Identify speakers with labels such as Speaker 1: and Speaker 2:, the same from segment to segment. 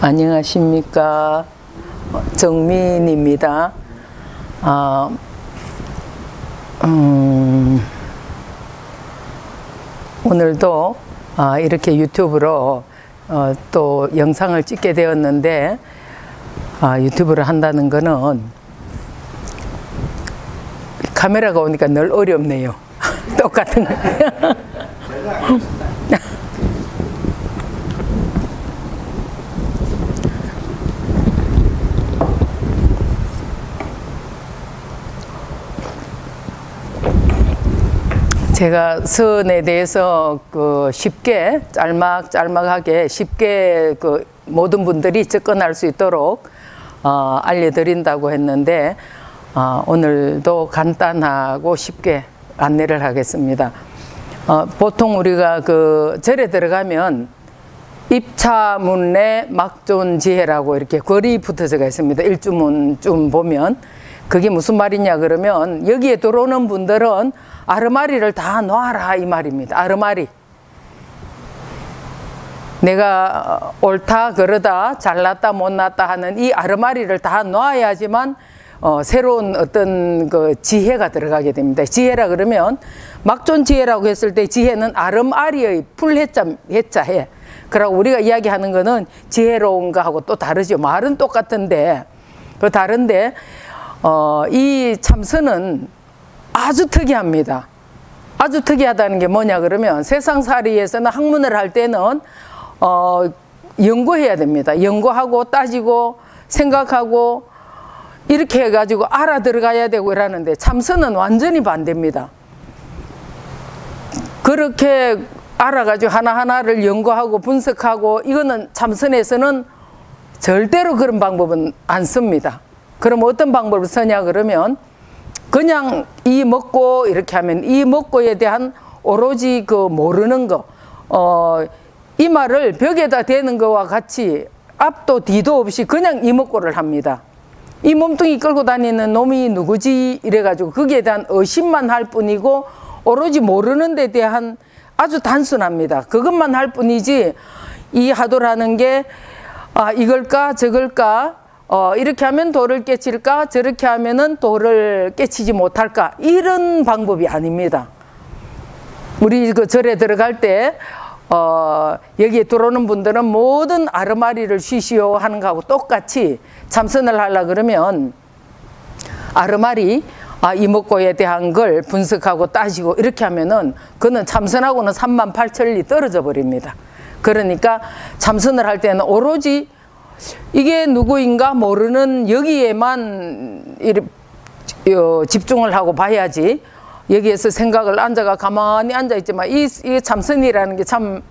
Speaker 1: 안녕하십니까. 정민입니다. 오늘도 이렇게 유튜브로 또 영상을 찍게 되었는데, 유튜브를 한다는 거는 카메라가 오니까 늘 어렵네요. 똑같은 거. 제가 선에 대해서 쉽게 짤막하게 쉽게 모든 분들이 접근할 수 있도록 알려드린다고 했는데, 오늘도 간단하고 쉽게 안내를 하겠습니다. 보통 우리가 절에 들어가면 입차문내 막존지혜라고 이렇게 글이 붙어져 있습니다. 일주문쯤 보면 그게 무슨 말이냐 그러면, 여기에 들어오는 분들은 아르마리를 다 놔라 이 말입니다. 아르마리. 내가 옳다 그러다 잘났다 못났다 하는 이 아르마리를 다 놔야지만 새로운 어떤 지혜가 들어가게 됩니다. 지혜라 그러면 막존지혜라고 했을 때 지혜는 아름아리의 풀해자해. 그러고 우리가 이야기하는 거는 지혜로운 거하고 또 다르죠. 말은 똑같은데 다른데 이 참선은 아주 특이합니다. 아주 특이하다는 게 뭐냐 그러면, 세상살이에서는 학문을 할 때는 연구해야 됩니다. 연구하고 따지고 생각하고 이렇게 해가지고 알아 들어가야 되고 이러는데, 참선은 완전히 반대입니다. 그렇게 알아가지고 하나하나를 연구하고 분석하고, 이거는 참선에서는 절대로 그런 방법은 안 씁니다. 그럼 어떤 방법을 쓰냐 그러면, 그냥 이 먹고 이렇게 하면 이 먹고에 대한 오로지 모르는 거, 이 말을 벽에다 대는 거와 같이 앞도 뒤도 없이 그냥 이 먹고를 합니다. 이 몸뚱이 끌고 다니는 놈이 누구지 이래가지고 거기에 대한 의심만 할 뿐이고, 오로지 모르는 데 대한 아주 단순합니다. 그것만 할 뿐이지, 이 하도라는 게 이걸까 저걸까, 이렇게 하면 도를 깨칠까 저렇게 하면은 도를 깨치지 못할까, 이런 방법이 아닙니다. 우리 절에 들어갈 때 여기에 들어오는 분들은 모든 아르마리를 쉬시오 하는 거하고 똑같이 참선을 하려 그러면 아르마리, 이목고에 대한 걸 분석하고 따지고 이렇게 하면은 그는 참선하고는 38,000리 떨어져 버립니다. 그러니까 참선을 할 때는 오로지 이게 누구인가 모르는 여기에만 집중을 하고 봐야지, 여기에서 생각을 가만히 앉아있지만, 이 참선이라는 게 참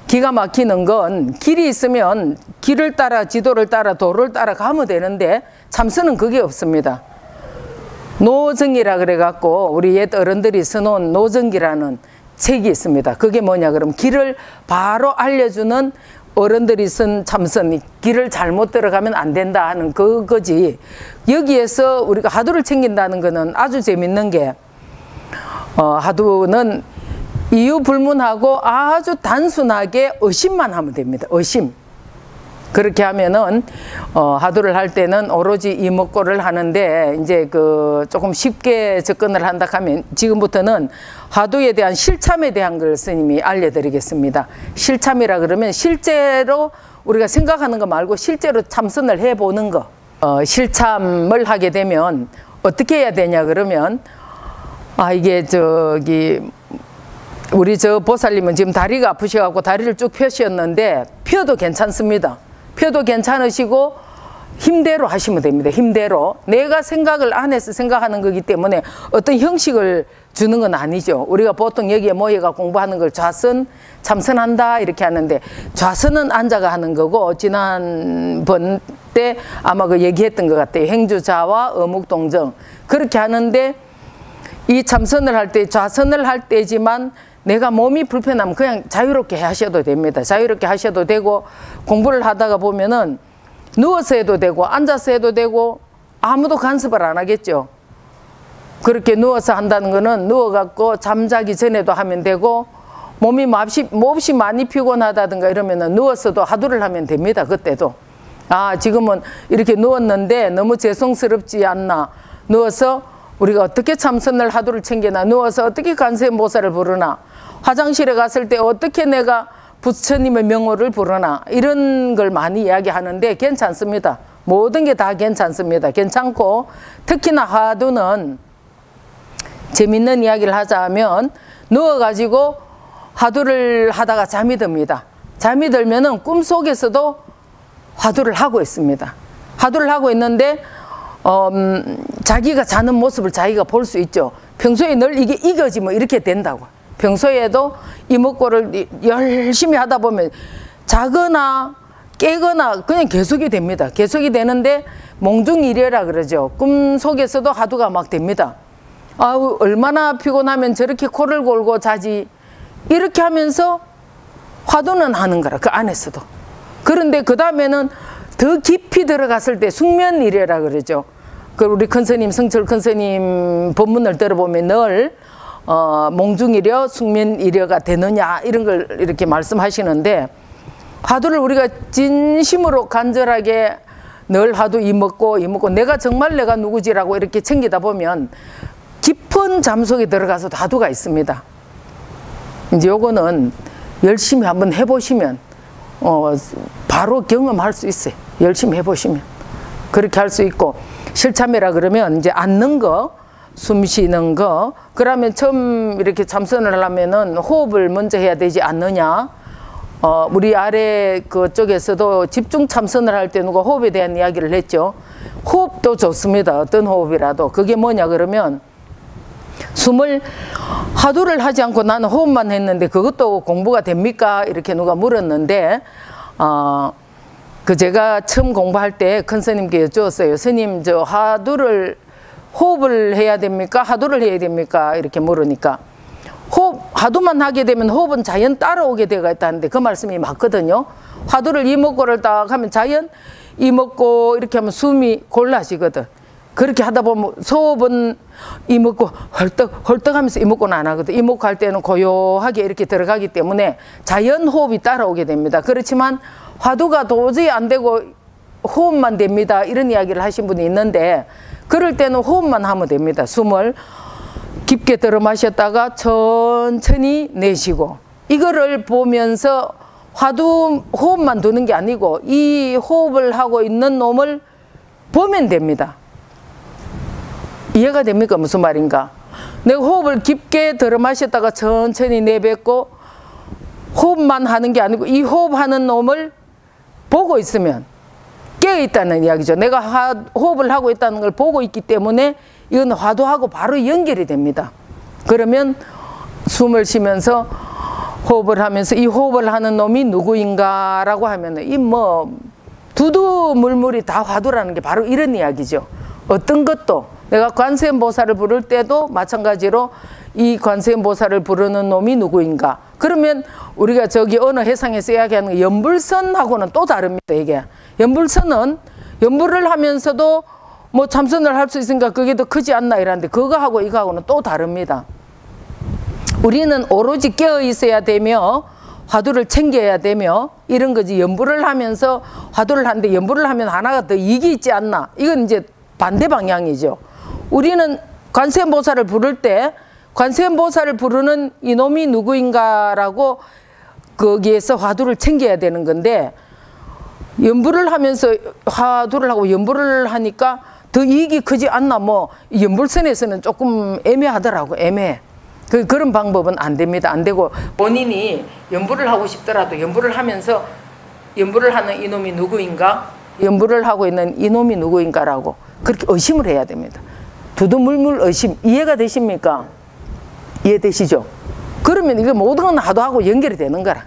Speaker 1: 기가 막히는 건, 길이 있으면 길을 따라 지도를 따라 도를 따라 가면 되는데, 참선은 그게 없습니다. 노정이라 그래갖고 우리 옛 어른들이 써놓은 노정기라는 책이 있습니다. 그게 뭐냐 그러면, 길을 바로 알려주는 어른들이 쓴 참선, 길을 잘못 들어가면 안 된다 하는 그거지. 여기에서 우리가 하두를 챙긴다는 거는 아주 재밌는 게, 하두는 이유 불문하고 아주 단순하게 의심만 하면 됩니다. 의심. 그렇게 하면은 하두를 할 때는 오로지 이목고를 하는데, 이제 조금 쉽게 접근을 한다 하면, 지금부터는 하두에 대한 실참에 대한 걸 스님이 알려드리겠습니다. 실참이라 그러면 실제로 우리가 생각하는 거 말고 실제로 참선을 해보는 거. 실참을 하게 되면 어떻게 해야 되냐 그러면, 이게 우리 보살님은 지금 다리가 아프셔갖고 다리를 쭉 펴셨는데, 펴도 괜찮습니다. 펴도 괜찮으시고 힘대로 하시면 됩니다. 힘대로. 내가 생각을 안 해서 생각하는 거기 때문에 어떤 형식을 주는 건 아니죠. 우리가 보통 여기에 모여가 공부하는 걸 좌선, 참선한다 이렇게 하는데, 좌선은 앉아가 하는 거고, 지난번 때 아마 얘기했던 것 같아요. 행주자와 어묵동정 그렇게 하는데, 이 참선을 할 때 좌선을 할 때지만 내가 몸이 불편하면 그냥 자유롭게 하셔도 됩니다. 자유롭게 하셔도 되고, 공부를 하다가 보면은 누워서 해도 되고 앉아서 해도 되고, 아무도 간섭을 안 하겠죠. 그렇게 누워서 한다는 거는 누워갖고 잠자기 전에도 하면 되고, 몸이 몹시 많이 피곤하다든가 이러면은 누워서도 하두를 하면 됩니다. 그때도. 아, 지금은 이렇게 누웠는데 너무 죄송스럽지 않나. 누워서 우리가 어떻게 참선을 화두를 챙기나. 누워서 어떻게 관세음보살을 부르나. 화장실에 갔을 때 어떻게 내가 부처님의 명호를 부르나. 이런 걸 많이 이야기하는데 괜찮습니다. 모든 게 다 괜찮습니다. 괜찮고 특히나 화두는 재밌는 이야기를 하자면 누워가지고 화두를 하다가 잠이 듭니다. 잠이 들면은 꿈속에서도 화두를 하고 있습니다. 화두를 하고 있는데 자기가 자는 모습을 자기가 볼 수 있죠. 평소에 늘 이게 이거지 뭐 이렇게 된다고. 평소에도 이목구를 열심히 하다 보면 자거나 깨거나 그냥 계속이 됩니다. 계속이 되는데 몽중일해라 그러죠. 꿈속에서도 화두가 막 됩니다. 아우, 얼마나 피곤하면 저렇게 코를 골고 자지. 이렇게 하면서 화두는 하는 거라, 그 안에서도. 그런데 그 다음에는 더 깊이 들어갔을 때 숙면일해라 그러죠. 그 우리 큰스님, 성철 큰스님 법문을 들어보면 늘 몽중일해, 숙면일해가 되느냐 이런 걸 이렇게 말씀하시는데, 화두를 우리가 진심으로 간절하게 늘 화두 이먹고 내가 정말 내가 누구지라고 이렇게 챙기다 보면 깊은 잠 속에 들어가서도 화두가 있습니다. 이제 요거는 열심히 한번 해보시면 바로 경험할 수 있어요. 열심히 해보시면 그렇게 할 수 있고, 실참이라 그러면 이제 앉는 거, 숨 쉬는 거. 그러면 처음 이렇게 참선을 하려면은 호흡을 먼저 해야 되지 않느냐. 우리 아래 그쪽에서도 집중 참선을 할 때 누가 호흡에 대한 이야기를 했죠. 호흡도 좋습니다. 어떤 호흡이라도. 그게 뭐냐 그러면 숨을 화두를 하지 않고 나는 호흡만 했는데 그것도 공부가 됩니까? 이렇게 누가 물었는데 그 제가 처음 공부할 때 큰 스님께 여쭈었어요. 스님, 저 호흡을 해야 됩니까? 화두를 해야 됩니까? 이렇게 물으니까 화두만 하게 되면 호흡은 자연 따라오게 되어 있다는데 그 말씀이 맞거든요. 화두를 이목구를 딱 하면 자연 이목구 이렇게 하면 숨이 골라지거든. 그렇게 하다 보면 소호흡은 이목구 헐떡 하면서 이목구는 안 하거든. 이목구 할 때는 고요하게 이렇게 들어가기 때문에 자연 호흡이 따라오게 됩니다. 그렇지만 화두가 도저히 안 되고 호흡만 됩니다. 이런 이야기를 하신 분이 있는데, 그럴 때는 호흡만 하면 됩니다. 숨을 깊게 들어 마셨다가 천천히 내쉬고, 이거를 보면서 화두 호흡만 두는 게 아니고 이 호흡을 하고 있는 놈을 보면 됩니다. 이해가 됩니까? 무슨 말인가? 내가 호흡을 깊게 들어 마셨다가 천천히 내뱉고 호흡만 하는 게 아니고 이 호흡하는 놈을 보고 있으면 깨어있다는 이야기죠. 내가 호흡을 하고 있다는 걸 보고 있기 때문에 이건 화두하고 바로 연결이 됩니다. 그러면 숨을 쉬면서 호흡을 하면서 이 호흡을 하는 놈이 누구인가 라고 하면 이 두두물물이 다 화두라는 게 바로 이런 이야기죠. 어떤 것도 내가 관세음보살을 부를 때도 마찬가지로 이 관세음보살을 부르는 놈이 누구인가. 그러면 우리가 저기 어느 해상에서 이야기하는 연불선하고는 또 다릅니다. 이게 연불선은 연불을 하면서도 뭐 참선을 할 수 있으니까 그게 더 크지 않나 이러는데 그거하고 이거하고는 또 다릅니다. 우리는 오로지 깨어 있어야 되며 화두를 챙겨야 되며 이런 거지. 연불을 하면서 화두를 하는데 연불을 하면 하나가 더 이익이 있지 않나. 이건 이제 반대 방향이죠. 우리는 관세음보살을 부를 때 관세음보살을 부르는 이놈이 누구인가라고 거기에서 화두를 챙겨야 되는 건데, 연불을 하면서 화두를 하고 연불을 하니까 더 이익이 크지 않나. 연불선에서는 조금 애매하더라고. 애매해. 그런 방법은 안 됩니다. 안 되고 본인이 연불을 하고 싶더라도 연불을 하면서 연불을 하는 이놈이 누구인가, 연불을 하고 있는 이놈이 누구인가라고 그렇게 의심을 해야 됩니다. 두두물물 의심. 이해가 되십니까? 이해되시죠? 그러면 이게 모든 건 화두하고 연결이 되는 거라.